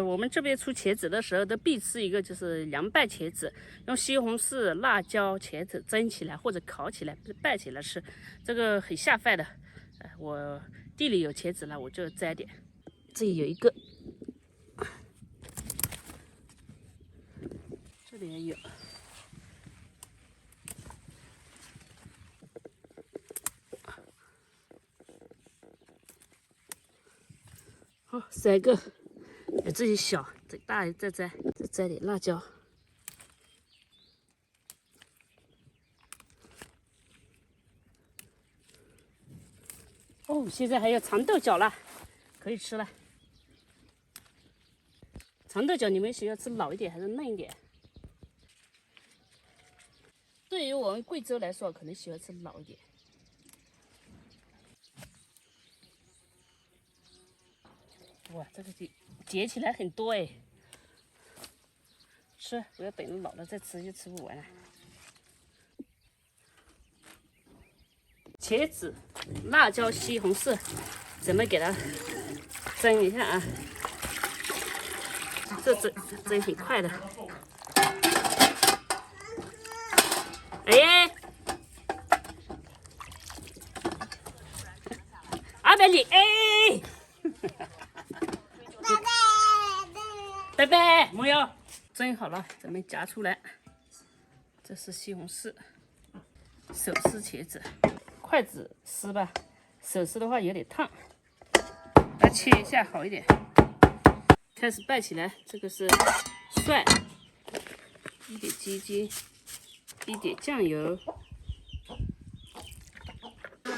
我們這邊出茄子的時候都必吃一個，就是凉拌茄子，用西紅柿、辣椒、茄子蒸起来或者烤起来、拌起来吃，这個很下飯的。我地裡有茄子了，我就摘點。這裡有一個，這裡也有。好，3個。这些小，这大的再摘點辣椒。哦，現在還有長豆角了，可以吃了。長豆角你們喜歡吃老一點還是嫩一點？對於我們貴州來說，可能喜歡吃老一點。哇，這個結起來很多哎，吃，不要等老了再吃就吃不完了。茄子、辣椒、西紅柿，怎麼給它蒸一下啊？这蒸挺快的。哎，200里，哎。拜拜，木有，蒸好了，咱們夾出來。這是西紅柿，手撕茄子，筷子撕吧，手撕的話有點燙，来切一下好一點。開始拌起來，這個是蒜，一點雞精，一點醬油，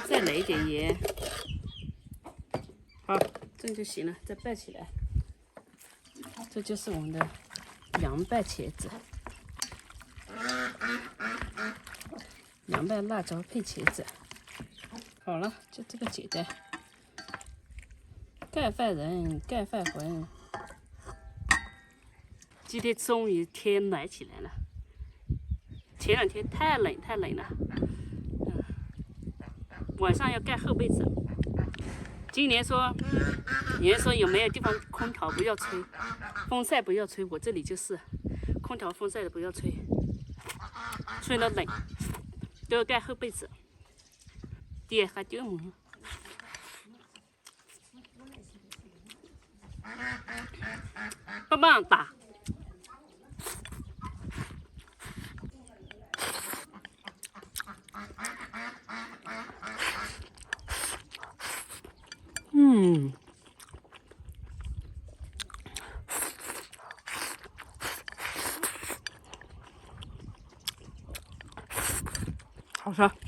再來一點鹽，好，這就行了，再拌起來。這就是我們的涼拌茄子，涼拌辣椒配茄子，好了，就這個簡單。蓋飯人，蓋飯魂。今天終於天暖起來了，前2天太冷了，晚上要蓋厚被子。今年说，有人說有沒有地方空調不要吹，風扇不要吹，我這裡就是空調風扇的不要吹，吹了冷，都要蓋厚被子。爹還丟我，棒棒打。好吃。